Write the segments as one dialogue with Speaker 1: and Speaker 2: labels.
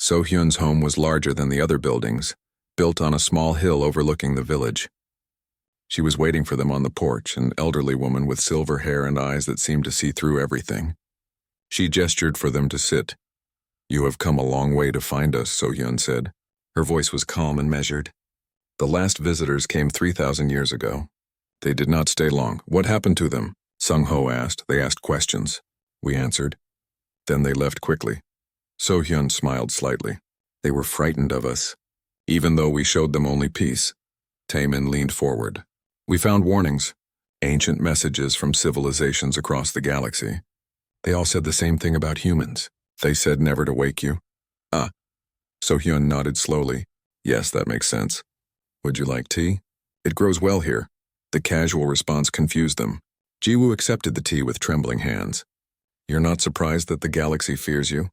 Speaker 1: So-hyun's home was larger than the other buildings, built on a small hill overlooking the village. She was waiting for them on the porch, an elderly woman with silver hair and eyes that seemed to see through everything. She gestured for them to sit. "You have come a long way to find us," So-hyun said. Her voice was calm and measured. "The last visitors came 3,000 years ago. They did not stay long. What happened to them?" Sung-ho asked. They asked questions. We answered. Then they left quickly. So-hyun smiled slightly. "They were frightened of us, even though we showed them only peace." Taemin leaned forward. "We found warnings, ancient messages from civilizations across the galaxy. They all said the same thing about humans. They said never to wake you." "Ah." So-hyun nodded slowly. "Yes, that makes sense. Would you like tea? It grows well here." The casual response confused them. Jiwoo accepted the tea with trembling hands. "You're not surprised that the galaxy fears you?"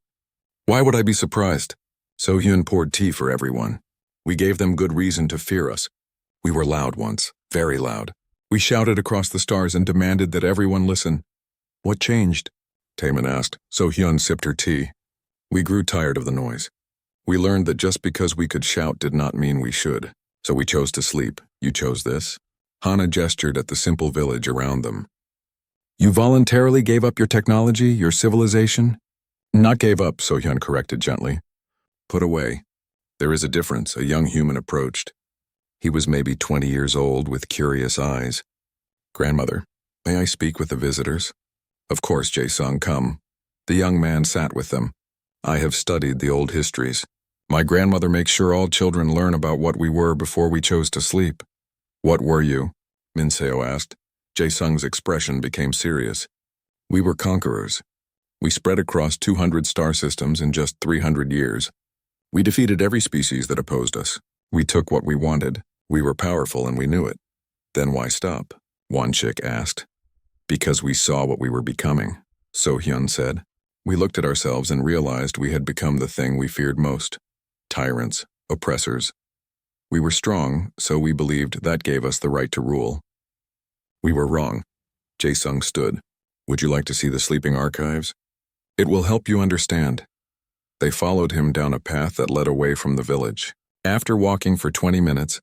Speaker 1: "Why would I be surprised?" So-hyun poured tea for everyone. "We gave them good reason to fear us. We were loud once, very loud. We shouted across the stars and demanded that everyone listen." "What changed?" Taemin asked. So-hyun sipped her tea. "We grew tired of the noise. We learned that just because we could shout did not mean we should. So we chose to sleep. You chose this?" Hana gestured at the simple village around them. "You voluntarily gave up your technology, your civilization?" "Not gave up," So-hyun corrected gently. "Put away. There is a difference," a young human approached. He was maybe 20 years old with curious eyes. "Grandmother, may I speak with the visitors?" "Of course, Jae-sung, come." The young man sat with them. "I have studied the old histories. My grandmother makes sure all children learn about what we were before we chose to sleep." "What were you?" Minseo asked. Jae-sung's expression became serious. "We were conquerors. We spread across 200 star systems in just 300 years. We defeated every species that opposed us. We took what we wanted. We were powerful and we knew it." "Then why stop?" Won-shik asked. "Because we saw what we were becoming," So-hyun said. "We looked at ourselves and realized we had become the thing we feared most. Tyrants, oppressors. We were strong, so we believed that gave us the right to rule. We were wrong." Jae-sung stood. "Would you like to see the sleeping archives? It will help you understand." They followed him down a path that led away from the village. After walking for 20 minutes,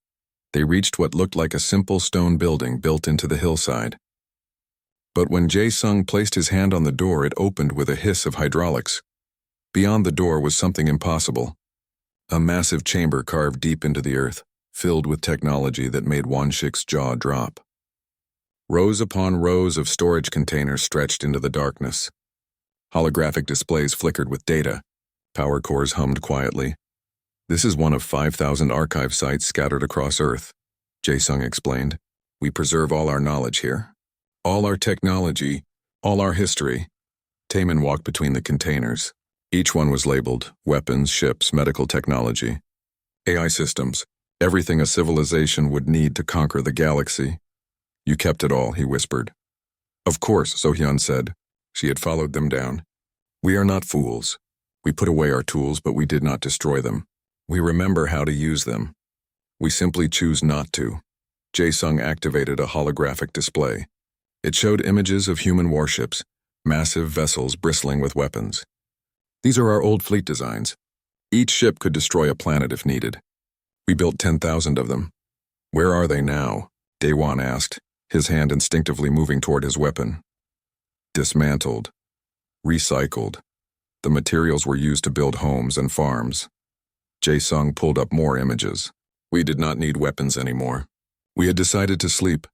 Speaker 1: they reached what looked like a simple stone building built into the hillside. But when Jae-sung placed his hand on the door, it opened with a hiss of hydraulics. Beyond the door was something impossible. A massive chamber carved deep into the earth, filled with technology that made Won-shik's jaw drop. Rows upon rows of storage containers stretched into the darkness. Holographic displays flickered with data. Power cores hummed quietly. "This is one of 5,000 archive sites scattered across Earth," Jae-sung explained. "We preserve all our knowledge here. All our technology, all our history." Taemin walked between the containers. Each one was labeled: weapons, ships, medical technology, AI systems, everything a civilization would need to conquer the galaxy. "You kept it all," he whispered. "Of course," So-hyun said. She had followed them down. "We are not fools. We put away our tools, but we did not destroy them. We remember how to use them. We simply choose not to." Jae-sung activated a holographic display. It showed images of human warships, massive vessels bristling with weapons. "These are our old fleet designs. Each ship could destroy a planet if needed. We built 10,000 of them." "Where are they now?" Daewon asked, his hand instinctively moving toward his weapon. "Dismantled. Recycled. The materials were used to build homes and farms." Jae-sung pulled up more images. "We did not need weapons anymore. We had decided to sleep."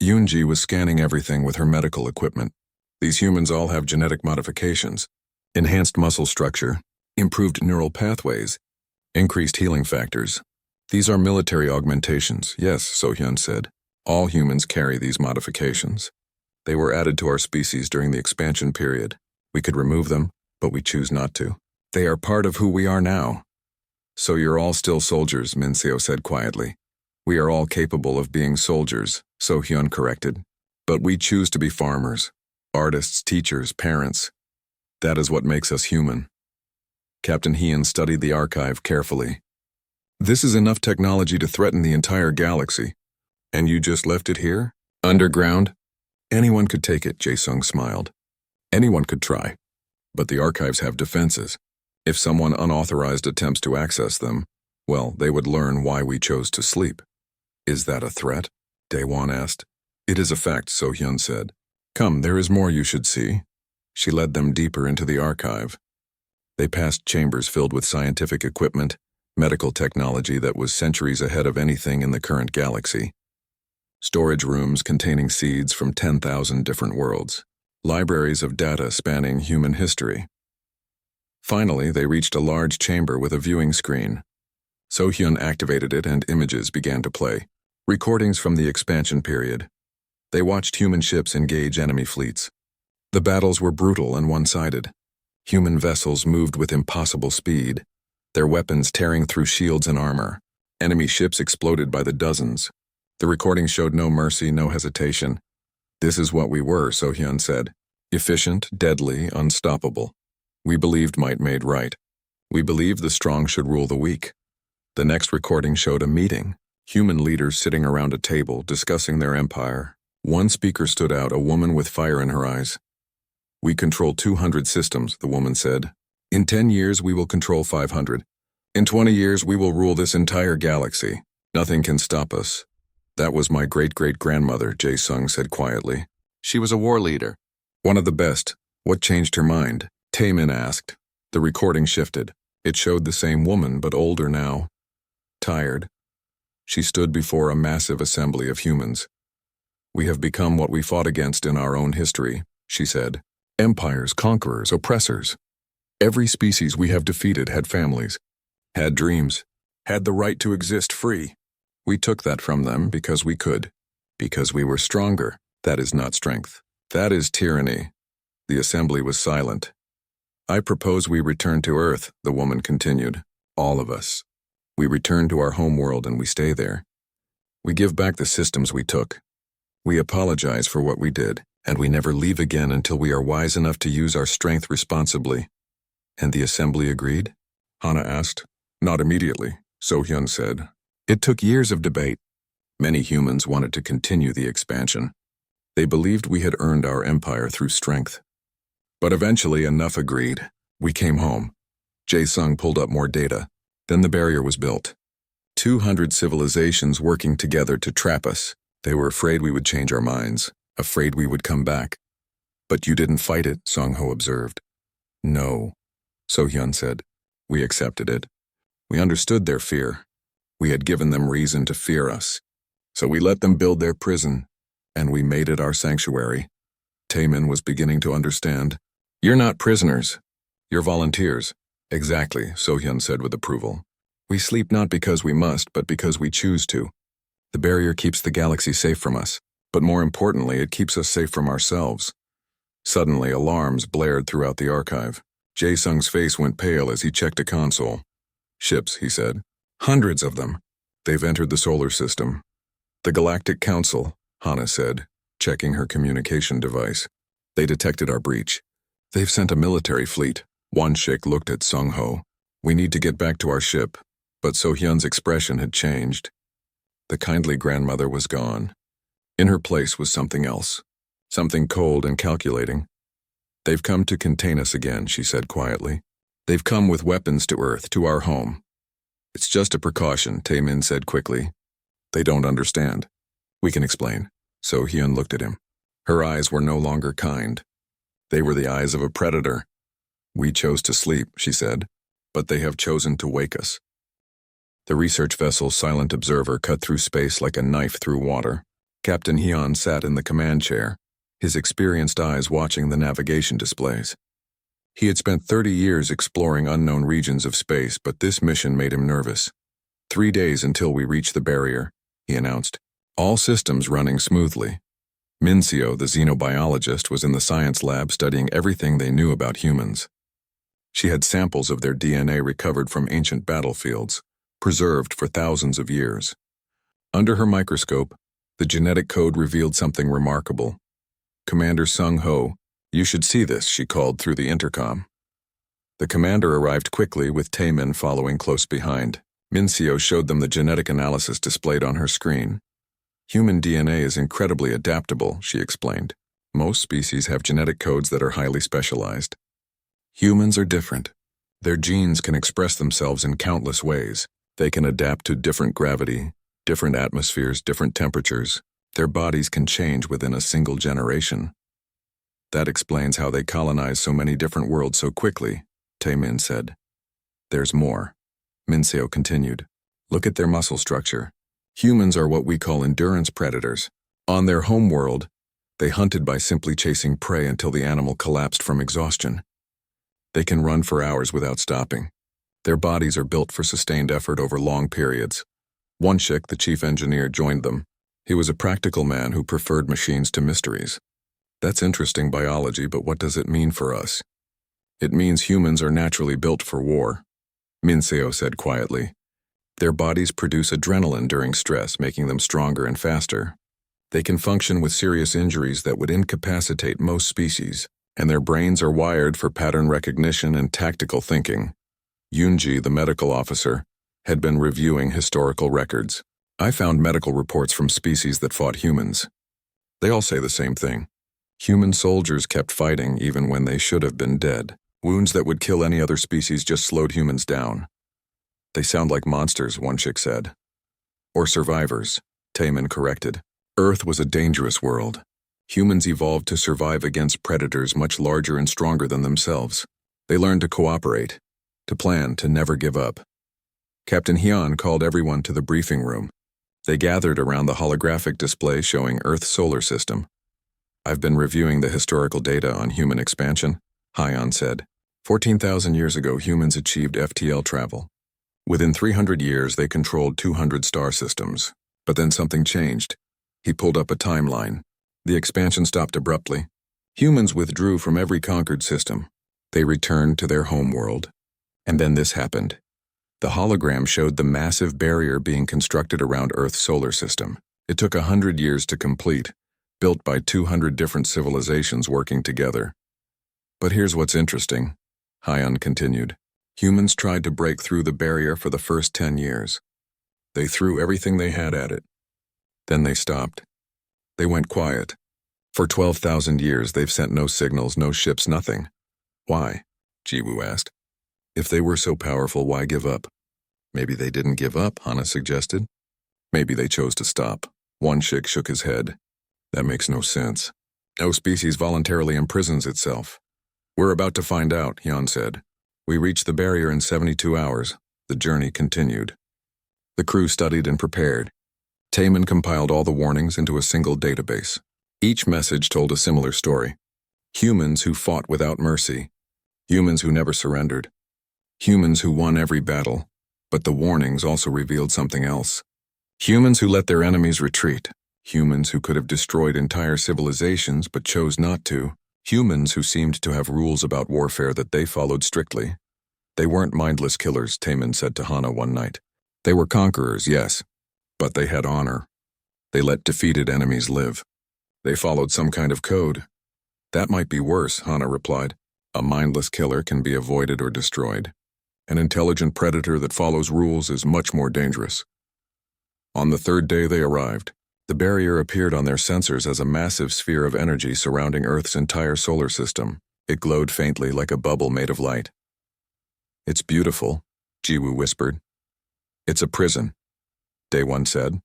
Speaker 1: Yoonji was scanning everything with her medical equipment. "These humans all have genetic modifications. Enhanced muscle structure, improved neural pathways, increased healing factors. These are military augmentations." "Yes," So-hyun said. "All humans carry these modifications. They were added to our species during the expansion period. We could remove them, but we choose not to. They are part of who we are now." "So you're all still soldiers," Minseo said quietly. "We are all capable of being soldiers," So-hyun corrected. "But we choose to be farmers, artists, teachers, parents. That is what makes us human." Captain Heehan studied the archive carefully. "This is enough technology to threaten the entire galaxy. And you just left it here? Underground?" "Anyone could take it," Jae-sung smiled. "Anyone could try. But the archives have defenses. If someone unauthorized attempts to access them, well, they would learn why we chose to sleep. Is that a threat? Daewon asked. It is a fact, So-hyun said. Come, there is more you should see. She led them deeper into the archive. They passed chambers filled with scientific equipment, medical technology that was centuries ahead of anything in the current galaxy. Storage rooms containing seeds from 10,000 different worlds. Libraries of data spanning human history. Finally, they reached a large chamber with a viewing screen. So-hyun activated it and images began to play. Recordings from the expansion period. They watched human ships engage enemy fleets. The battles were brutal and one-sided. Human vessels moved with impossible speed, their weapons tearing through shields and armor. Enemy ships exploded by the dozens. The recording showed no mercy, no hesitation. This is what we were, So-hyun said. Efficient, deadly, unstoppable. We believed might made right. We believed the strong should rule the weak. The next recording showed a meeting. Human leaders sitting around a table discussing their empire. One speaker stood out, a woman with fire in her eyes. We control 200 systems, the woman said. In 10 years, we will control 500. In 20 years, we will rule this entire galaxy. Nothing can stop us. That was my great-great-grandmother, Jae-sung said quietly. She was a war leader. One of the best. What changed her mind? Taemin asked. The recording shifted. It showed the same woman, but older now. Tired. She stood before a massive assembly of humans. We have become what we fought against in our own history, she said. Empires, conquerors, oppressors. Every species we have defeated had families, had dreams, had the right to exist free. We took that from them because we could, because we were stronger. That is not strength. That is tyranny. The assembly was silent. I propose we return to Earth, the woman continued. All of us. We return to our home world and we stay there. We give back the systems we took. We apologize for what we did, and we never leave again until we are wise enough to use our strength responsibly. And the assembly agreed? Hana asked. Not immediately, So-hyun said. It took years of debate. Many humans wanted to continue the expansion. They believed we had earned our empire through strength. But eventually enough agreed. We came home. Jae-sung pulled up more data. Then the barrier was built. 200 civilizations working together to trap us. They were afraid we would change our minds, afraid we would come back. But you didn't fight it, Song-ho observed. No, So-hyun said. We accepted it. We understood their fear. We had given them reason to fear us. So we let them build their prison, and we made it our sanctuary. Taemin was beginning to understand. You're not prisoners. You're volunteers. Exactly, So-hyun said with approval. We sleep not because we must, but because we choose to. The barrier keeps the galaxy safe from us, but more importantly, it keeps us safe from ourselves. Suddenly, alarms blared throughout the archive. Jae-sung's face went pale as he checked a console. Ships, he said. Hundreds of them. They've entered the solar system. The Galactic Council, Hana said, checking her communication device. They detected our breach. They've sent a military fleet. Won-shik looked at Sung-ho. We need to get back to our ship. But So-hyun's expression had changed. The kindly grandmother was gone. In her place was something else. Something cold and calculating. They've come to contain us again, she said quietly. They've come with weapons to Earth, to our home. It's just a precaution, Taemin said quickly. They don't understand. We can explain. So-hyun looked at him. Her eyes were no longer kind. They were the eyes of a predator. We chose to sleep, she said, but they have chosen to wake us. The research vessel's silent observer cut through space like a knife through water. Captain Hyun sat in the command chair, his experienced eyes watching the navigation displays. He had spent 30 years exploring unknown regions of space, but this mission made him nervous. 3 days until we reach the barrier, he announced. All systems running smoothly. Minseo, the xenobiologist, was in the science lab studying everything they knew about humans. She had samples of their DNA recovered from ancient battlefields, preserved for thousands of years. Under her microscope, the genetic code revealed something remarkable. Commander Sung-ho, you should see this, she called through the intercom. The commander arrived quickly with Taemin following close behind. Minseo showed them the genetic analysis displayed on her screen. Human DNA is incredibly adaptable, she explained. Most species have genetic codes that are highly specialized. Humans are different. Their genes can express themselves in countless ways. They can adapt to different gravity, different atmospheres, different temperatures. Their bodies can change within a single generation. That explains how they colonize so many different worlds so quickly, Taemin said. There's more. Minseo continued. Look at their muscle structure. Humans are what we call endurance predators. On their home world, they hunted by simply chasing prey until the animal collapsed from exhaustion. They can run for hours without stopping. Their bodies are built for sustained effort over long periods. Wonshik, the chief engineer, joined them. He was a practical man who preferred machines to mysteries. That's interesting biology, but what does it mean for us? It means humans are naturally built for war, Minseo said quietly. Their bodies produce adrenaline during stress, making them stronger and faster. They can function with serious injuries that would incapacitate most species, and their brains are wired for pattern recognition and tactical thinking. Yoonji, the medical officer, had been reviewing historical records. I found medical reports from species that fought humans. They all say the same thing. Human soldiers kept fighting even when they should have been dead. Wounds that would kill any other species just slowed humans down. They sound like monsters, Wonshik said. Or survivors, Taemin corrected. Earth was a dangerous world. Humans evolved to survive against predators much larger and stronger than themselves. They learned to cooperate, to plan, to never give up. Captain Hyun called everyone to the briefing room. They gathered around the holographic display showing Earth's solar system. I've been reviewing the historical data on human expansion, Hyun said. 14,000 years ago, humans achieved FTL travel. Within 300 years, they controlled 200 star systems. But then something changed. He pulled up a timeline. The expansion stopped abruptly. Humans withdrew from every conquered system. They returned to their home world. And then this happened. The hologram showed the massive barrier being constructed around Earth's solar system. It took 100 years to complete, built by 200 different civilizations working together. But here's what's interesting, Hyun continued. Humans tried to break through the barrier for the first 10 years. They threw everything they had at it. Then they stopped. They went quiet. For 12,000 years, they've sent no signals, no ships, nothing. Why? Jiwoo asked. If they were so powerful, why give up? Maybe they didn't give up, Hana suggested. Maybe they chose to stop. Wonshik shook his head. That makes no sense. No species voluntarily imprisons itself. We're about to find out, Hyun said. We reached the barrier in 72 hours. The journey continued. The crew studied and prepared. Taemin compiled all the warnings into a single database. Each message told a similar story. Humans who fought without mercy. Humans who never surrendered. Humans who won every battle. But the warnings also revealed something else. Humans who let their enemies retreat. Humans who could have destroyed entire civilizations but chose not to. Humans who seemed to have rules about warfare that they followed strictly. They weren't mindless killers, Taemin said to Hana one night. They were conquerors, yes, but they had honor. They let defeated enemies live. They followed some kind of code. That might be worse, Hana replied. A mindless killer can be avoided or destroyed. An intelligent predator that follows rules is much more dangerous. On the third day they arrived. The barrier appeared on their sensors as a massive sphere of energy surrounding Earth's entire solar system. It glowed faintly like a bubble made of light. It's beautiful, Jiwoo whispered. It's a prison, Daewon said.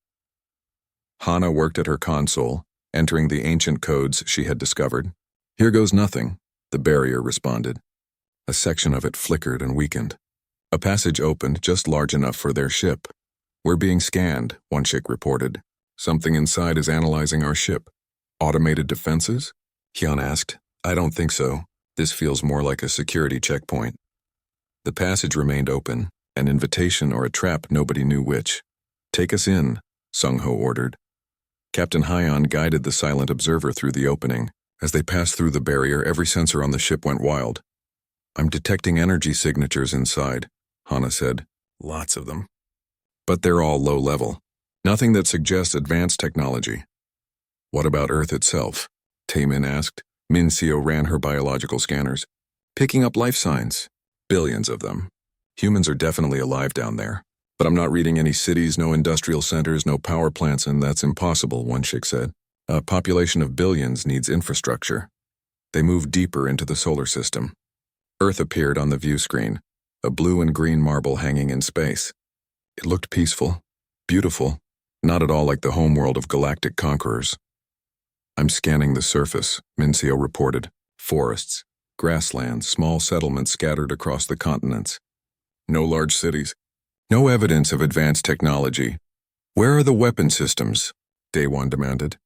Speaker 1: Hana worked at her console, entering the ancient codes she had discovered. Here goes nothing, the barrier responded. A section of it flickered and weakened. A passage opened just large enough for their ship. We're being scanned, Wonshik reported. Something inside is analyzing our ship. Automated defenses? Hyun asked. I don't think so. This feels more like a security checkpoint. The passage remained open, an invitation or a trap, nobody knew which. Take us in, Sung-ho ordered. Captain Hyun guided the silent observer through the opening. As they passed through the barrier, every sensor on the ship went wild. I'm detecting energy signatures inside, Hana said. Lots of them. But they're all low level. Nothing that suggests advanced technology. What about Earth itself? Taemin asked. Minseo ran her biological scanners. Picking up life signs. Billions of them. Humans are definitely alive down there. But I'm not reading any cities, no industrial centers, no power plants, and that's impossible, Wonshik said. A population of billions needs infrastructure. They moved deeper into the solar system. Earth appeared on the view screen. a blue and green marble hanging in space. It looked peaceful, beautiful, not at all like the homeworld of galactic conquerors. I'm scanning the surface, Mincio reported. Forests, grasslands, small settlements scattered across the continents. No large cities. No evidence of advanced technology. Where are the weapon systems? Day One demanded.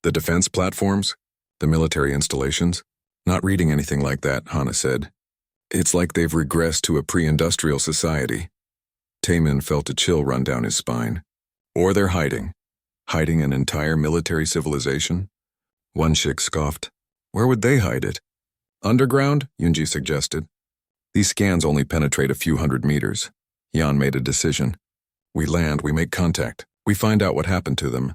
Speaker 1: The defense platforms? The military installations? Not reading anything like that, Hana said. It's like they've regressed to a pre-industrial society. Taemin felt a chill run down his spine. Or they're hiding. Hiding an entire military civilization? One Shik scoffed. Where would they hide it? Underground? Yunji suggested. These scans only penetrate a few hundred meters. Yan made a decision. We land, we make contact. We find out what happened to them.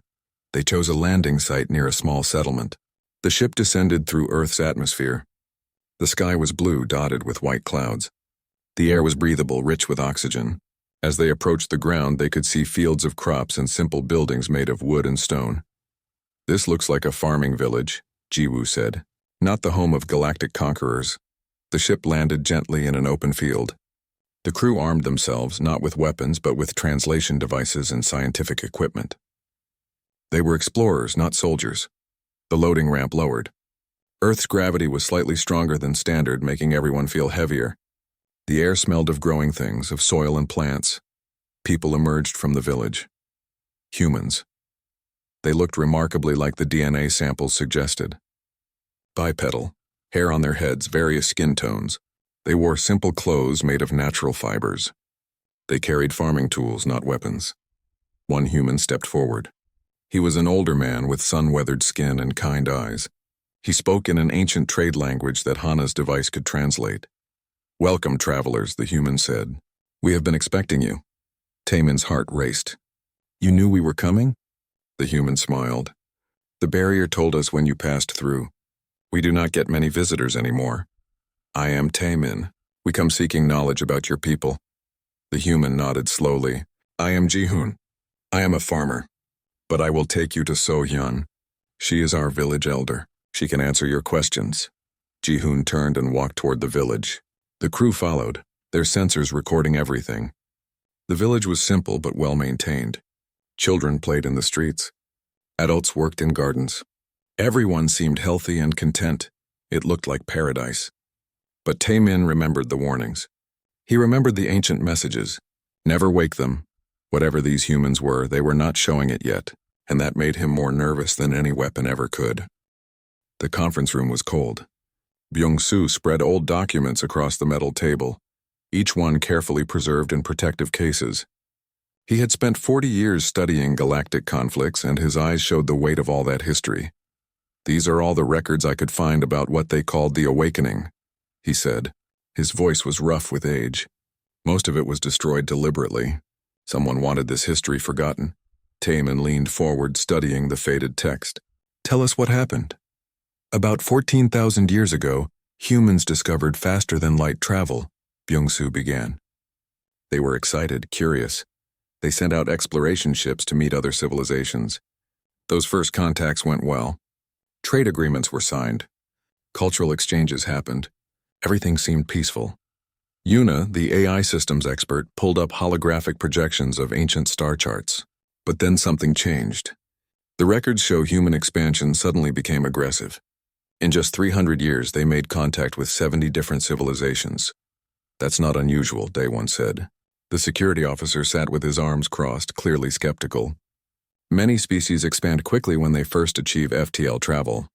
Speaker 1: They chose a landing site near a small settlement. The ship descended through Earth's atmosphere. The sky was blue, dotted with white clouds. The air was breathable, rich with oxygen. As they approached the ground, they could see fields of crops and simple buildings made of wood and stone. This looks like a farming village, Jiwoo said. Not the home of galactic conquerors. The ship landed gently in an open field. The crew armed themselves, not with weapons, but with translation devices and scientific equipment. They were explorers, not soldiers. The loading ramp lowered. Earth's gravity was slightly stronger than standard, making everyone feel heavier. The air smelled of growing things, of soil and plants. People emerged from the village. Humans. They looked remarkably like the DNA samples suggested. Bipedal, hair on their heads, various skin tones. They wore simple clothes made of natural fibers. They carried farming tools, not weapons. One human stepped forward. He was an older man with sun-weathered skin and kind eyes. He spoke in an ancient trade language that Hana's device could translate. Welcome, travelers, the human said. We have been expecting you. Taemin's heart raced. You knew we were coming? The human smiled. The barrier told us when you passed through. We do not get many visitors anymore. I am Taemin. We come seeking knowledge about your people. The human nodded slowly. I am Jihoon. I am a farmer. But I will take you to So-hyun. She is our village elder. She can answer your questions. Jihoon turned and walked toward the village. The crew followed, their sensors recording everything. The village was simple but well maintained. Children played in the streets. Adults worked in gardens. Everyone seemed healthy and content. It looked like paradise. But Taemin remembered the warnings. He remembered the ancient messages. Never wake them. Whatever these humans were, they were not showing it yet, and that made him more nervous than any weapon ever could. The conference room was cold. Byung-soo spread old documents across the metal table, each one carefully preserved in protective cases. He had spent 40 years studying galactic conflicts, and his eyes showed the weight of all that history. These are all the records I could find about what they called the Awakening, he said. His voice was rough with age. Most of it was destroyed deliberately. Someone wanted this history forgotten. Taemin leaned forward, studying the faded text. Tell us what happened. About 14,000 years ago, humans discovered faster-than-light travel, Byung-soo began. They were excited, curious. They sent out exploration ships to meet other civilizations. Those first contacts went well. Trade agreements were signed. Cultural exchanges happened. Everything seemed peaceful. Yuna, the AI systems expert, pulled up holographic projections of ancient star charts. But then something changed. The records show human expansion suddenly became aggressive. In just 300 years, they made contact with 70 different civilizations. That's not unusual, Day One said. The security officer sat with his arms crossed, clearly skeptical. Many species expand quickly when they first achieve FTL travel.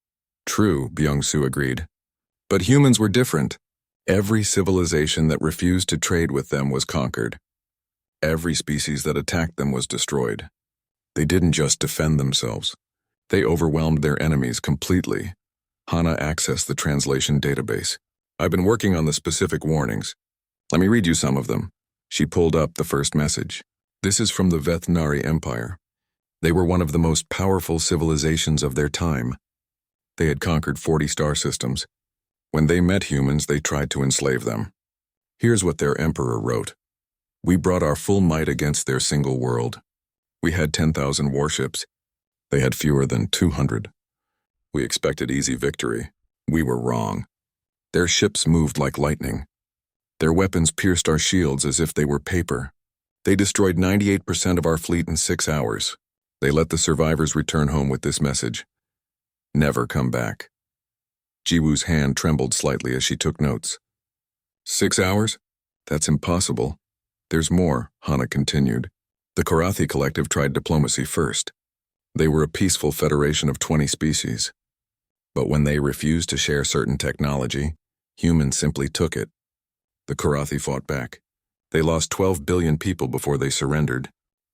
Speaker 1: True, Byung-soo agreed. But humans were different. Every civilization that refused to trade with them was conquered. Every species that attacked them was destroyed. They didn't just defend themselves. They overwhelmed their enemies completely. Hana accessed the translation database. I've been working on the specific warnings. Let me read you some of them. She pulled up the first message. This is from the Vethnari Empire. They were one of the most powerful civilizations of their time. They had conquered 40 star systems. When they met humans, they tried to enslave them. Here's what their emperor wrote. We brought our full might against their single world. We had 10,000 warships. They had fewer than 200. We expected easy victory. We were wrong. Their ships moved like lightning. Their weapons pierced our shields as if they were paper. They destroyed 98% of our fleet in 6 hours. They let the survivors return home with this message: never come back. Jiwoo's hand trembled slightly as she took notes. 6 hours? That's impossible. There's more, Hana continued. The Korathi Collective tried diplomacy first. They were a peaceful federation of 20 species. But when they refused to share certain technology, humans simply took it. The Korathi fought back. They lost 12 billion people before they surrendered.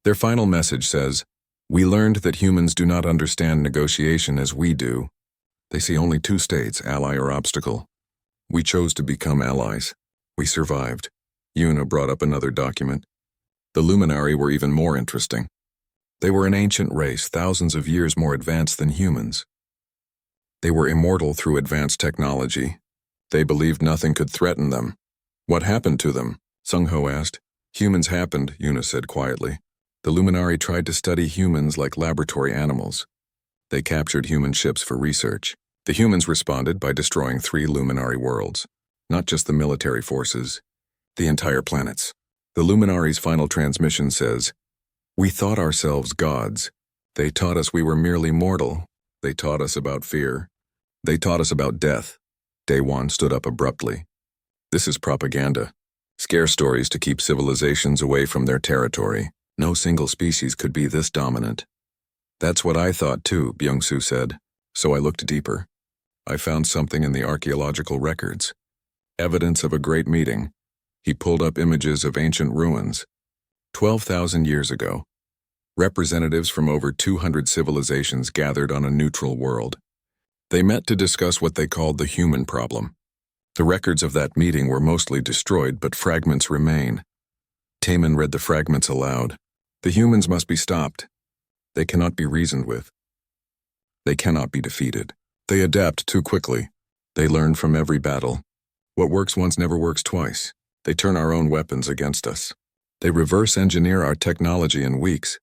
Speaker 1: Their final message says, "We learned that humans do not understand negotiation as we do. They see only 2 states, ally or obstacle. We chose to become allies. We survived." Yuna brought up another document. The Luminari were even more interesting. They were an ancient race, thousands of years more advanced than humans. They were immortal through advanced technology. They believed nothing could threaten them. What happened to them? Sung-ho asked. Humans happened, Yuna said quietly. The Luminari tried to study humans like laboratory animals. They captured human ships for research. The humans responded by destroying 3 Luminari worlds. Not just the military forces, the entire planets. The Luminari's final transmission says, "We thought ourselves gods. They taught us we were merely mortal. They taught us about fear. They taught us about death." Daewon stood up abruptly. "This is propaganda. Scare stories to keep civilizations away from their territory. No single species could be this dominant." "That's what I thought too," Byung-soo said. "So I looked deeper. I found something in the archaeological records. Evidence of a great meeting." He pulled up images of ancient ruins. 12,000 years ago, representatives from over 200 civilizations gathered on a neutral world. They met to discuss what they called the human problem. The records of that meeting were mostly destroyed, but fragments remain. Taemin read the fragments aloud. "The humans must be stopped. They cannot be reasoned with. They cannot be defeated. They adapt too quickly. They learn from every battle. What works once never works twice. They turn our own weapons against us. They reverse engineer our technology in weeks.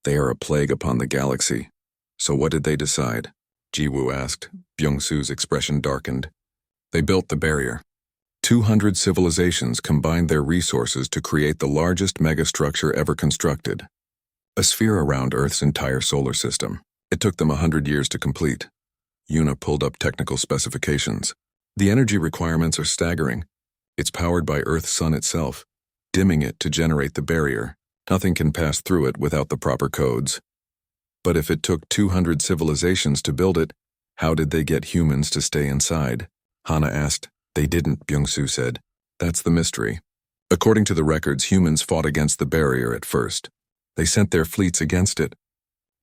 Speaker 1: They are a plague upon the galaxy." "So what did they decide?" Jiwoo asked. Byung-soo's expression darkened. "They built the barrier. 200 civilizations combined their resources to create the largest megastructure ever constructed. A sphere around Earth's entire solar system. It took them 100 years to complete." Yuna pulled up technical specifications. "The energy requirements are staggering. It's powered by Earth's sun itself, dimming it to generate the barrier. Nothing can pass through it without the proper codes." "But if it took 200 civilizations to build it, how did they get humans to stay inside?" Hana asked. "They didn't," Byung-soo said. "That's the mystery. According to the records, humans fought against the barrier at first. They sent their fleets against it.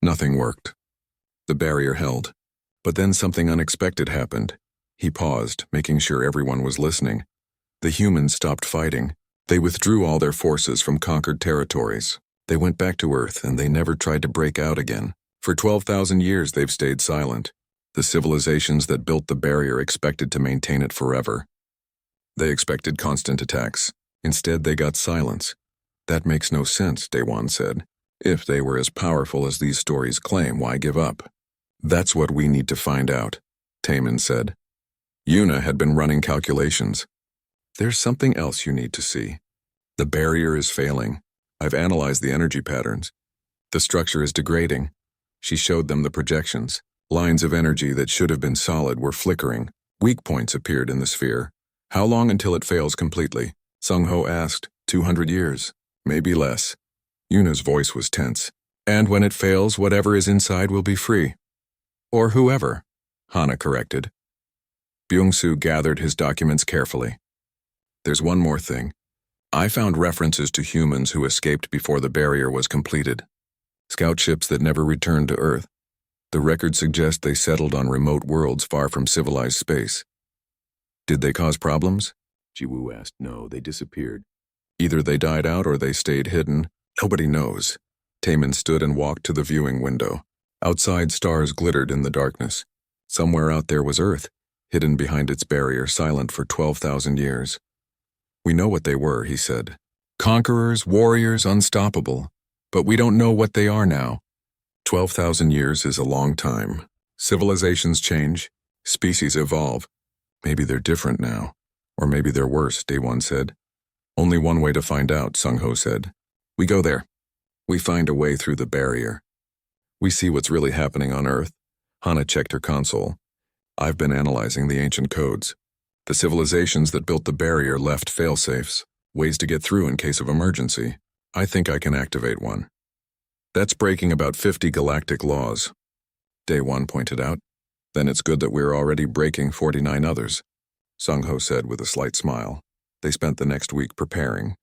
Speaker 1: Nothing worked. The barrier held. But then something unexpected happened." He paused, making sure everyone was listening. "The humans stopped fighting. They withdrew all their forces from conquered territories. They went back to Earth, and they never tried to break out again. For 12,000 years they've stayed silent. The civilizations that built the barrier expected to maintain it forever. They expected constant attacks. Instead, they got silence." "That makes no sense," Daewon said. "If they were as powerful as these stories claim, why give up?" "That's what we need to find out," Taemin said. Yuna had been running calculations. "There's something else you need to see. The barrier is failing. I've analyzed the energy patterns. The structure is degrading." She showed them the projections. Lines of energy that should have been solid were flickering. Weak points appeared in the sphere. "How long until it fails completely?" Sung-ho asked. 200 years. Maybe less." Yuna's voice was tense. "And when it fails, whatever is inside will be free." "Or whoever," Hana corrected. Byung-soo gathered his documents carefully. "There's one more thing. I found references to humans who escaped before the barrier was completed. Scout ships that never returned to Earth. The records suggest they settled on remote worlds far from civilized space." "Did they cause problems?" Jiwoo asked. "No, they disappeared. Either they died out or they stayed hidden. Nobody knows." Taemin stood and walked to the viewing window. Outside, stars glittered in the darkness. Somewhere out there was Earth, hidden behind its barrier, silent for 12,000 years. "We know what they were," he said. "Conquerors, warriors, unstoppable. But we don't know what they are now. 12,000 years is a long time. Civilizations change, species evolve. Maybe they're different now. Or maybe they're worse, Daewon said. Only one way to find out, Sung-ho said. We go there. We find a way through the barrier. We see what's really happening on Earth. Hana checked her console. I've been analyzing the ancient codes. The civilizations that built the barrier left failsafes, ways to get through in case of emergency. I think I can activate one. That's breaking about 50 galactic laws, Daewon pointed out. Then it's good that we're already breaking 49 others, Sung-ho said with a slight smile. They spent the next week preparing.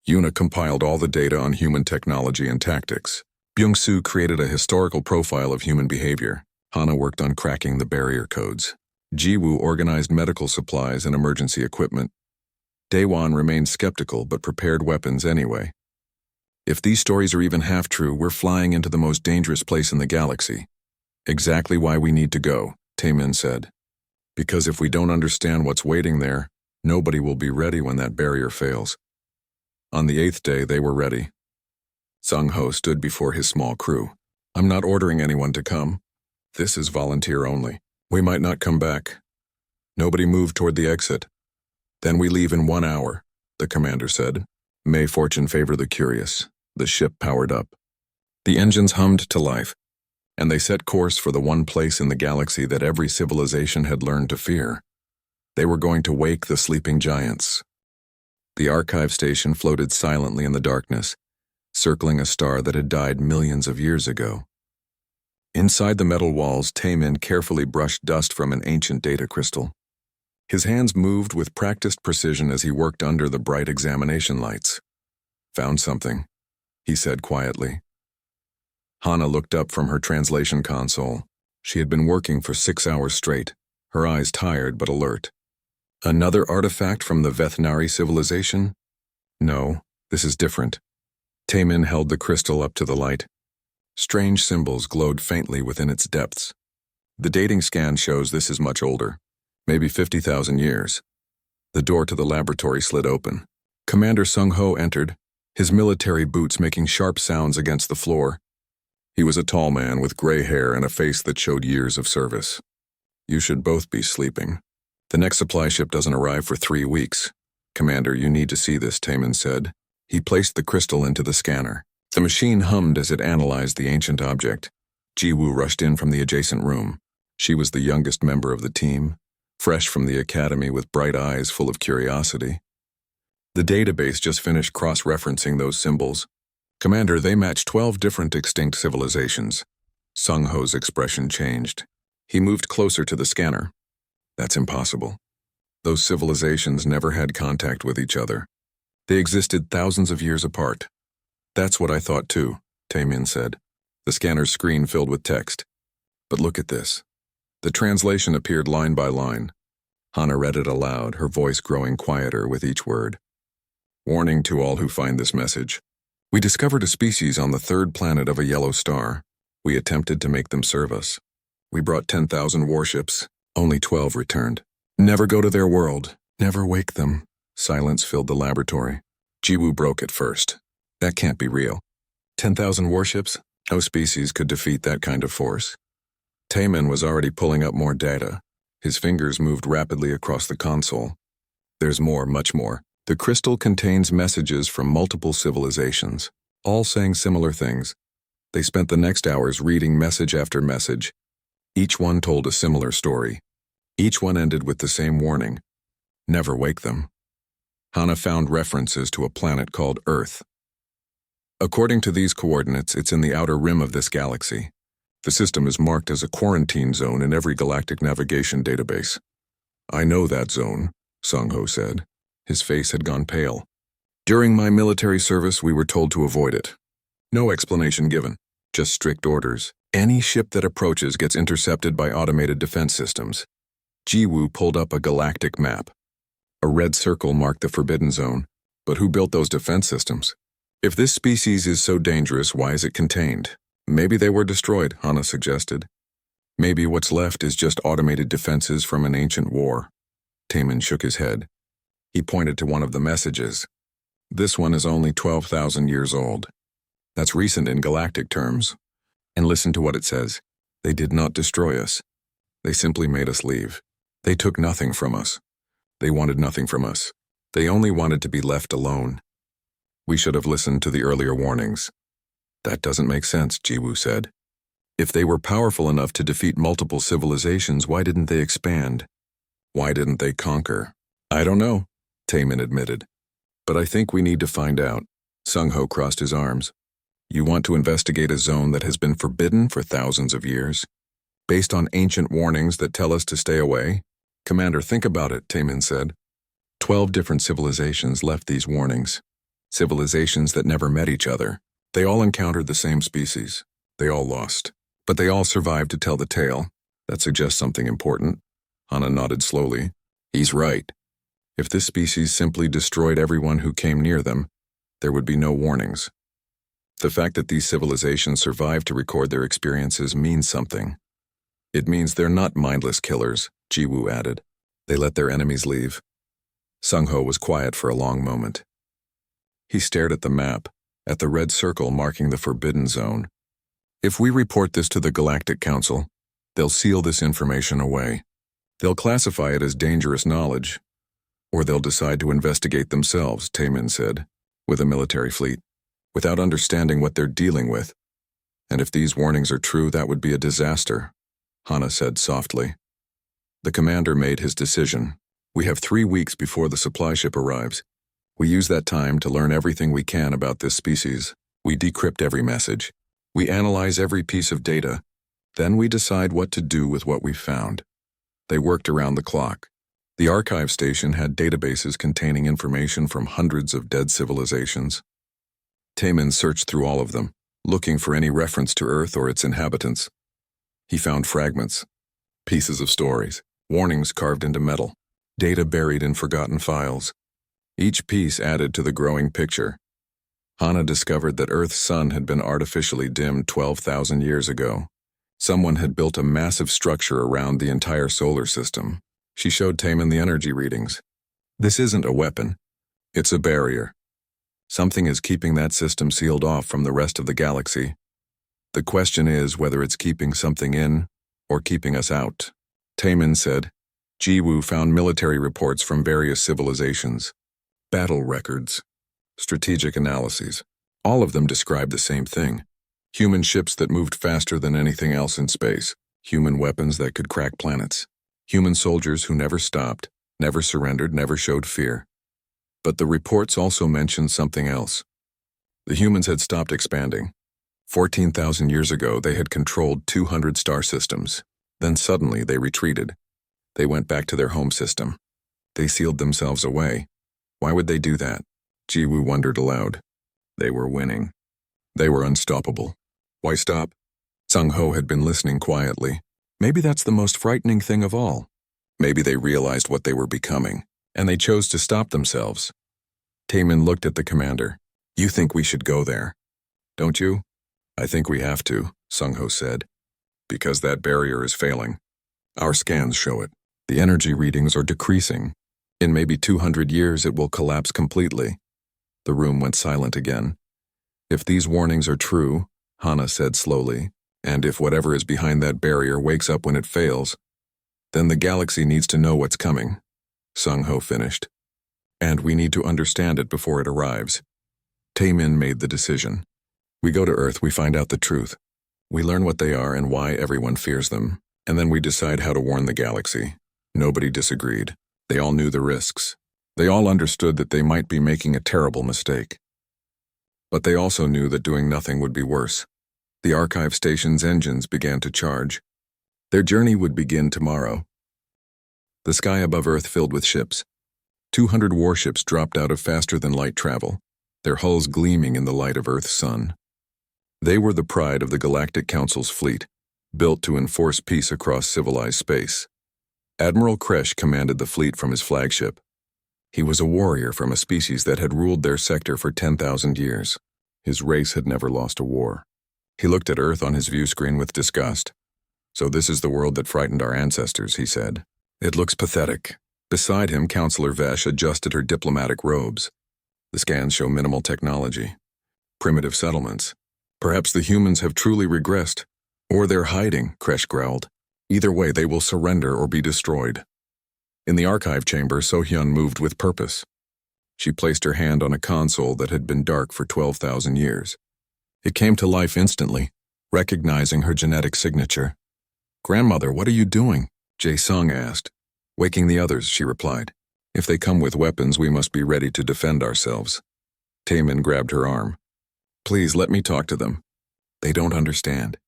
Speaker 1: Yuna compiled all the data on human technology and tactics. Byung-soo created a historical profile of human behavior. Hana worked on cracking the barrier codes. Ji-woo organized medical supplies and emergency equipment. Daewon remained skeptical but prepared weapons anyway. If these stories are even half true, we're flying into the most dangerous place in the galaxy. Exactly why we need to go, Taemin said. Because if we don't understand what's waiting there, nobody will be ready when that barrier fails. On the 8th day, they were ready. Sung-ho stood before his small crew. I'm not ordering anyone to come. This is volunteer only. We might not come back. Nobody moved toward the exit. Then we leave in 1 hour, the commander said. May fortune favor the curious. The ship powered up. The engines hummed to life, and they set course for the one place in the galaxy that every civilization had learned to fear. They were going to wake the sleeping giants. The archive station floated silently in the darkness, circling a star that had died millions of years ago. Inside the metal walls, Taemin carefully brushed dust from an ancient data crystal. His hands moved with practiced precision as he worked under the bright examination lights. Found something, he said quietly. Hana looked up from her translation console. She had been working for 6 hours straight, her eyes tired but alert. Another artifact from the Vethnari civilization? No, this is different. Taemin held the crystal up to the light. Strange symbols glowed faintly within its depths. The dating scan shows this is much older, maybe 50,000 years. The door to the laboratory slid open. Commander Sung-ho entered, his military boots making sharp sounds against the floor. He was a tall man with gray hair and a face that showed years of service. You should both be sleeping. The next supply ship doesn't arrive for 3 weeks. Commander, you need to see this, Taemin said. He placed the crystal into the scanner. The machine hummed as it analyzed the ancient object. Ji-woo rushed in from the adjacent room. She was the youngest member of the team, fresh from the academy with bright eyes full of curiosity. The database just finished cross-referencing those symbols. Commander, they match 12 different extinct civilizations. Sung-ho's expression changed. He moved closer to the scanner. That's impossible. Those civilizations never had contact with each other. They existed thousands of years apart. That's what I thought too, Taemin said. The scanner's screen filled with text. But look at this. The translation appeared line by line. Hana read it aloud, her voice growing quieter with each word. Warning to all who find this message. We discovered a species on the 3rd planet of a yellow star. We attempted to make them serve us. We brought 10,000 warships. Only 12 returned. Never go to their world. Never wake them. Silence filled the laboratory. Ji-woo broke it first. That can't be real. 10,000 warships? No species could defeat that kind of force. Taemin was already pulling up more data. His fingers moved rapidly across the console. There's more, much more. The crystal contains messages from multiple civilizations, all saying similar things. They spent the next hours reading message after message. Each one told a similar story. Each one ended with the same warning. Never wake them. Hana found references to a planet called Earth. According to these coordinates, it's in the outer rim of this galaxy. The system is marked as a quarantine zone in every galactic navigation database. I know that zone, Sung-ho said. His face had gone pale. During my military service, we were told to avoid it. No explanation given, just strict orders. Any ship that approaches gets intercepted by automated defense systems. Ji-woo pulled up a galactic map. A red circle marked the forbidden zone. But who built those defense systems? If this species is so dangerous, why is it contained? Maybe they were destroyed, Hana suggested. Maybe what's left is just automated defenses from an ancient war. Taemin shook his head. He pointed to one of the messages. This one is only 12,000 years old. That's recent in galactic terms. And listen to what it says. They did not destroy us. They simply made us leave. They took nothing from us. They wanted nothing from us. They only wanted to be left alone. We should have listened to the earlier warnings. That doesn't make sense, Jiwoo said. If they were powerful enough to defeat multiple civilizations, why didn't they expand? Why didn't they conquer? I don't know, Taemin admitted. But I think we need to find out. Sung-ho crossed his arms. You want to investigate a zone that has been forbidden for thousands of years? Based on ancient warnings that tell us to stay away? Commander, think about it, Taemin said. 12 different civilizations left these warnings. Civilizations that never met each other. They all encountered the same species. They all lost. But they all survived to tell the tale. That suggests something important. Hana nodded slowly. He's right. If this species simply destroyed everyone who came near them, there would be no warnings. The fact that these civilizations survived to record their experiences means something. It means they're not mindless killers, Jiwoo added. They let their enemies leave. Sung-ho was quiet for a long moment. He stared at the map, at the red circle marking the forbidden zone. If we report this to the Galactic Council, they'll seal this information away. They'll classify it as dangerous knowledge. Or they'll decide to investigate themselves, Taemin said, with a military fleet, without understanding what they're dealing with. And if these warnings are true, that would be a disaster, Hana said softly. The commander made his decision. We have 3 weeks before the supply ship arrives. We use that time to learn everything we can about this species. We decrypt every message. We analyze every piece of data. Then we decide what to do with what we've found. They worked around the clock. The archive station had databases containing information from hundreds of dead civilizations. Taemin searched through all of them, looking for any reference to Earth or its inhabitants. He found fragments, pieces of stories, warnings carved into metal, data buried in forgotten files. Each piece added to the growing picture. Hana discovered that Earth's sun had been artificially dimmed 12,000 years ago. Someone had built a massive structure around the entire solar system. She showed Taemin the energy readings. This isn't a weapon. It's a barrier. Something is keeping that system sealed off from the rest of the galaxy. The question is whether it's keeping something in or keeping us out. Taemin said, Jiwoo found military reports from various civilizations. Battle records. Strategic analyses. All of them describe the same thing. Human ships that moved faster than anything else in space. Human weapons that could crack planets. Human soldiers who never stopped, never surrendered, never showed fear. But the reports also mentioned something else. The humans had stopped expanding. 14,000 years ago, they had controlled 200 star systems. Then suddenly they retreated. They went back to their home system. They sealed themselves away. Why would they do that? Jiwoo wondered aloud. They were winning. They were unstoppable. Why stop? Sung-ho had been listening quietly. Maybe that's the most frightening thing of all. Maybe they realized what they were becoming, and they chose to stop themselves. Taemin looked at the commander. You think we should go there? Don't you? I think we have to, Sung-ho said. Because that barrier is failing. Our scans show it. The energy readings are decreasing. In maybe 200 years, it will collapse completely. The room went silent again. If these warnings are true, Hana said slowly, and if whatever is behind that barrier wakes up when it fails, then the galaxy needs to know what's coming, Sung-ho finished. And we need to understand it before it arrives. Taemin made the decision. We go to Earth, we find out the truth. We learn what they are and why everyone fears them, and then we decide how to warn the galaxy. Nobody disagreed. They all knew the risks. They all understood that they might be making a terrible mistake. But they also knew that doing nothing would be worse. The archive station's engines began to charge. Their journey would begin tomorrow. The sky above Earth filled with ships. 200 warships dropped out of faster-than-light travel, their hulls gleaming in the light of Earth's sun. They were the pride of the Galactic Council's fleet, built to enforce peace across civilized space. Admiral Kresh commanded the fleet from his flagship. He was a warrior from a species that had ruled their sector for 10,000 years. His race had never lost a war. He looked at Earth on his view screen with disgust. So this is the world that frightened our ancestors, he said. It looks pathetic. Beside him, Counselor Vesh adjusted her diplomatic robes. The scans show minimal technology. Primitive settlements. Perhaps the humans have truly regressed. Or they're hiding, Kresh growled. Either way, they will surrender or be destroyed. In the archive chamber, So-hyun moved with purpose. She placed her hand on a console that had been dark for 12,000 years. It came to life instantly, recognizing her genetic signature. "Grandmother, what are you doing?" Jae-sung asked. "Waking the others," she replied. "If they come with weapons, we must be ready to defend ourselves." Taemin grabbed her arm. "Please, let me talk to them. They don't understand.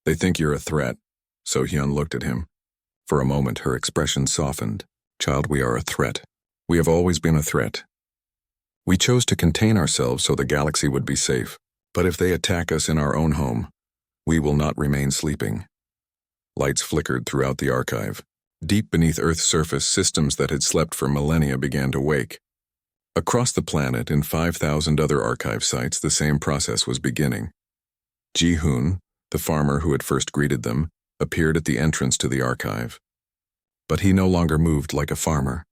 Speaker 1: They think you're a threat." So-hyun looked at him. For a moment, her expression softened. "Child, we are a threat. We have always been a threat. We chose to contain ourselves so the galaxy would be safe. But if they attack us in our own home, we will not remain sleeping." Lights flickered throughout the archive. Deep beneath Earth's surface, systems that had slept for millennia began to wake. Across the planet, in 5,000 other archive sites, the same process was beginning. Ji-hoon, the farmer who had first greeted them, appeared at the entrance to the archive. But he no longer moved like a farmer.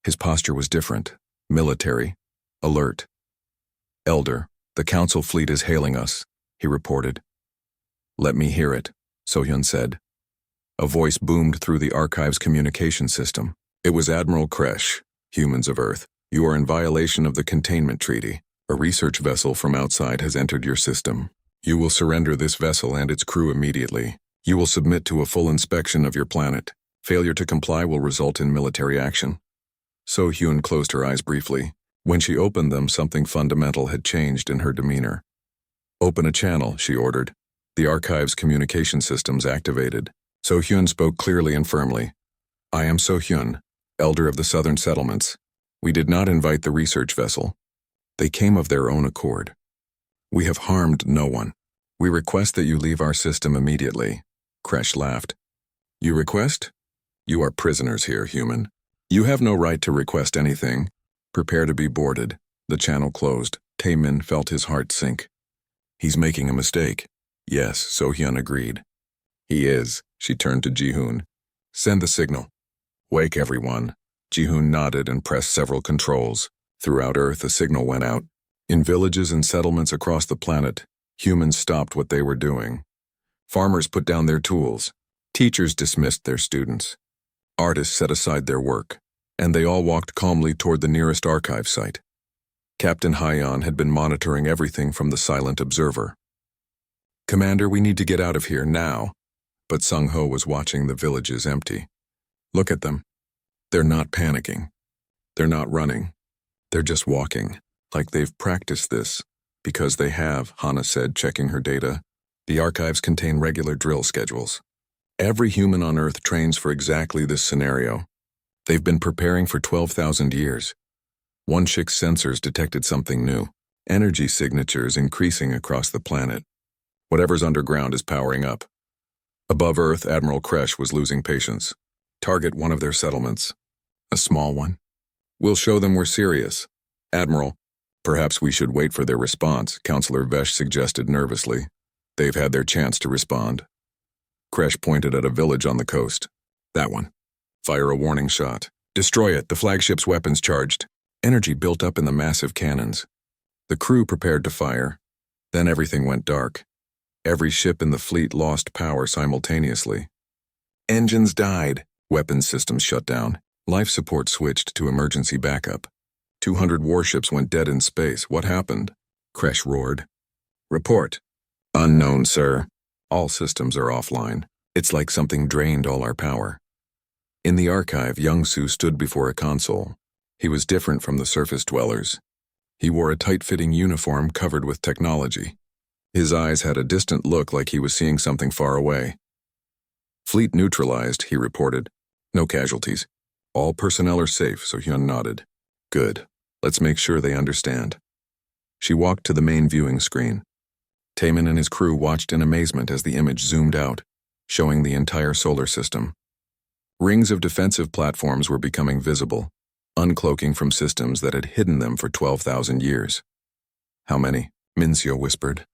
Speaker 1: His posture was different, military, alert. "Elder, the council fleet is hailing us," he reported. "Let me hear it," So-hyun said. A voice boomed through the archive's communication system. It was Admiral Kresh, humans of Earth. "You are in violation of the containment treaty. A research vessel from outside has entered your system. You will surrender this vessel and its crew immediately. You will submit to a full inspection of your planet. Failure to comply will result in military action." So-hyun closed her eyes briefly. When she opened them, something fundamental had changed in her demeanor. "Open a channel," she ordered. The archive's communication systems activated. So-hyun spoke clearly and firmly. "I am So-hyun, elder of the southern settlements. We did not invite the research vessel. They came of their own accord. We have harmed no one. We request that you leave our system immediately." Kresh laughed. "You request? You are prisoners here, human. You have no right to request anything. Prepare to be boarded." The channel closed. Taemin felt his heart sink. "He's making a mistake." "Yes," So-hyun agreed. "He is." She turned to Ji-hoon. "Send the signal. Wake everyone." Ji-hoon nodded and pressed several controls. Throughout Earth, a signal went out. In villages and settlements across the planet, humans stopped what they were doing. Farmers put down their tools. Teachers dismissed their students. Artists set aside their work, and they all walked calmly toward the nearest archive site. Captain Hyeon had been monitoring everything from the silent observer. "Commander, we need to get out of here now." But Sung-ho was watching the villages empty. "Look at them. They're not panicking. They're not running. They're just walking, like they've practiced this." "Because they have," Hana said, checking her data. "The archives contain regular drill schedules. Every human on Earth trains for exactly this scenario. They've been preparing for 12,000 years. One chick's sensors detected something new. Energy signatures increasing across the planet. Whatever's underground is powering up." Above Earth, Admiral Kresh was losing patience. "Target one of their settlements." "A small one?" "We'll show them we're serious." "Admiral, perhaps we should wait for their response," Counselor Vesh suggested nervously. "They've had their chance to respond." Kresh pointed at a village on the coast. "That one. Fire a warning shot. Destroy it, the flagship's weapons charged." Energy built up in the massive cannons. The crew prepared to fire. Then everything went dark. Every ship in the fleet lost power simultaneously. Engines died. Weapons systems shut down. Life support switched to emergency backup. 200 warships went dead in space. "What happened?" Kresh roared. "Report." "Unknown, sir. All systems are offline. It's like something drained all our power." In the archive, Young-soo stood before a console. He was different from the surface dwellers. He wore a tight-fitting uniform covered with technology. His eyes had a distant look like he was seeing something far away. "Fleet neutralized," he reported. "No casualties. All personnel are safe," So-hyun nodded. "Good. Let's make sure they understand." She walked to the main viewing screen. Taemin and his crew watched in amazement as the image zoomed out, showing the entire solar system. Rings of defensive platforms were becoming visible, uncloaking from systems that had hidden them for 12,000 years. "How many?" Minseo whispered.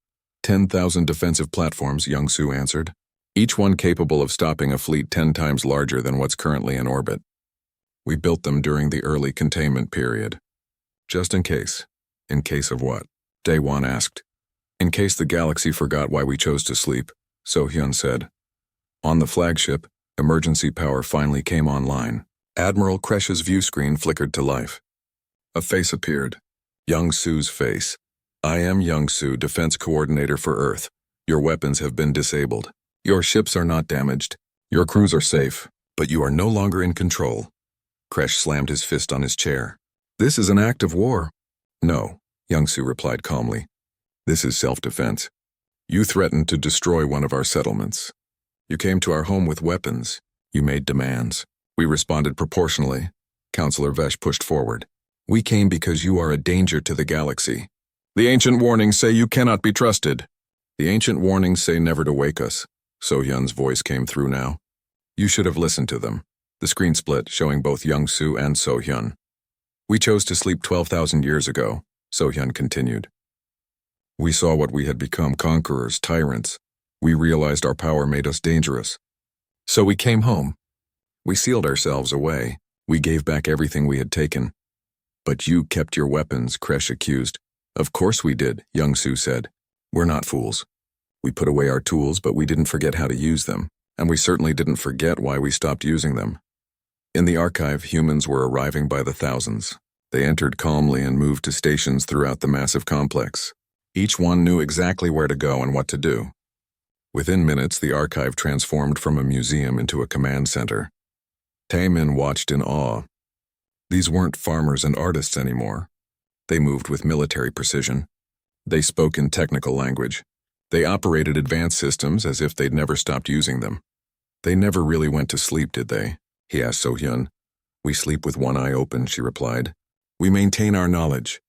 Speaker 1: 10,000 defensive platforms, Young-soo answered. Each one capable of stopping a fleet 10 times larger than what's currently in orbit. We built them during the early containment period. Just in case. In case of what? Daewon asked. In case the galaxy forgot why we chose to sleep, So-hyun said. On the flagship, emergency power finally came online. Admiral Kresh's view screen flickered to life. A face appeared. Young Su's face. I am Young Su, Defense Coordinator for Earth. Your weapons have been disabled. Your ships are not damaged. Your crews are safe, but you are no longer in control. Kresh slammed his fist on his chair. This is an act of war. No, Young Su replied calmly. This is self-defense. You threatened to destroy one of our settlements. You came to our home with weapons. You made demands. We responded proportionally. Counselor Vesh pushed forward. We came because you are a danger to the galaxy. The ancient warnings say you cannot be trusted. The ancient warnings say never to wake us. So-hyun's voice came through now. You should have listened to them. The screen split, showing both Young Su and So-hyun. We chose to sleep 12,000 years ago, So-hyun continued. We saw what we had become, conquerors, tyrants. We realized our power made us dangerous. So we came home. We sealed ourselves away. We gave back everything we had taken. But you kept your weapons, Kresh accused. Of course we did, Young Su said. We're not fools. We put away our tools, but we didn't forget how to use them, and we certainly didn't forget why we stopped using them. In the archive, humans were arriving by the thousands. They entered calmly and moved to stations throughout the massive complex. Each one knew exactly where to go and what to do. Within minutes, the archive transformed from a museum into a command center. Taemin watched in awe. These weren't farmers and artists anymore. They moved with military precision. They spoke in technical language. They operated advanced systems as if they'd never stopped using them. They never really went to sleep, did they? He asked So-hyun. We sleep with one eye open, she replied. We maintain our knowledge.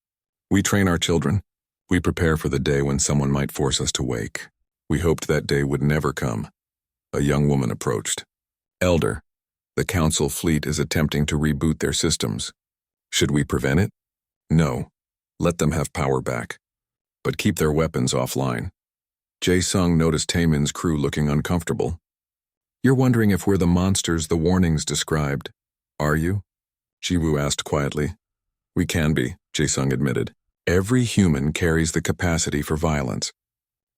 Speaker 1: We train our children. We prepare for the day when someone might force us to wake. We hoped that day would never come. A young woman approached. Elder, the Council fleet is attempting to reboot their systems. Should we prevent it? No. Let them have power back. But keep their weapons offline. Jae-sung noticed Taemin's crew looking uncomfortable. You're wondering if we're the monsters the warnings described. Are you? Jiwoo asked quietly. We can be, Jae-sung admitted. Every human carries the capacity for violence.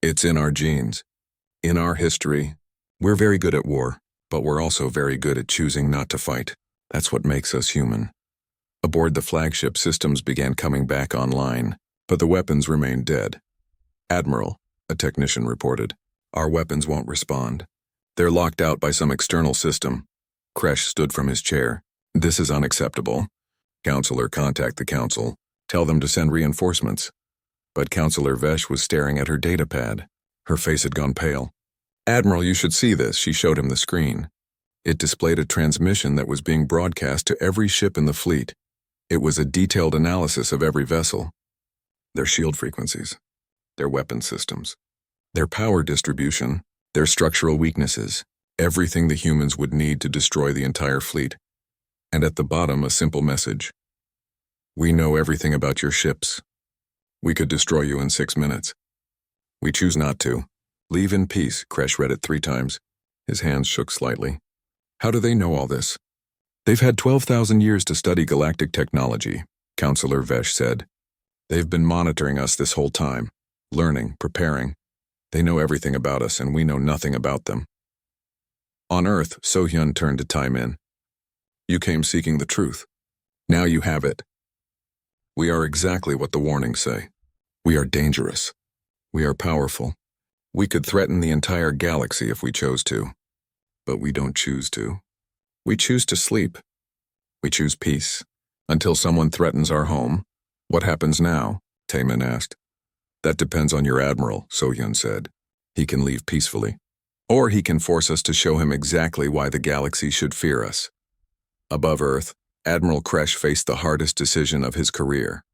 Speaker 1: It's in our genes. In our history. We're very good at war, but we're also very good at choosing not to fight. That's what makes us human. Aboard the flagship, systems began coming back online, but the weapons remained dead. Admiral, a technician reported, our weapons won't respond. They're locked out by some external system. Kresh stood from his chair. This is unacceptable. Counselor, contact the Council. Tell them to send reinforcements. But Counselor Vesh was staring at her datapad. Her face had gone pale. Admiral, you should see this, she showed him the screen. It displayed a transmission that was being broadcast to every ship in the fleet. It was a detailed analysis of every vessel. Their shield frequencies, their weapon systems, their power distribution, their structural weaknesses, everything the humans would need to destroy the entire fleet. And at the bottom, a simple message. We know everything about your ships. We could destroy you in 6 minutes. We choose not to. Leave in peace, Kresh read it 3 times. His hands shook slightly. How do they know all this? They've had 12,000 years to study galactic technology, Counselor Vesh said. They've been monitoring us this whole time, learning, preparing. They know everything about us, and we know nothing about them. On Earth, So-hyun turned to Taemin. You came seeking the truth. Now you have it. We are exactly what the warnings say. We are dangerous. We are powerful. We could threaten the entire galaxy if we chose to. But we don't choose to. We choose to sleep. We choose peace. Until someone threatens our home. What happens now? Taemin asked. That depends on your admiral, So-hyun said. He can leave peacefully. Or he can force us to show him exactly why the galaxy should fear us. Above Earth, Admiral Kresh faced the hardest decision of his career.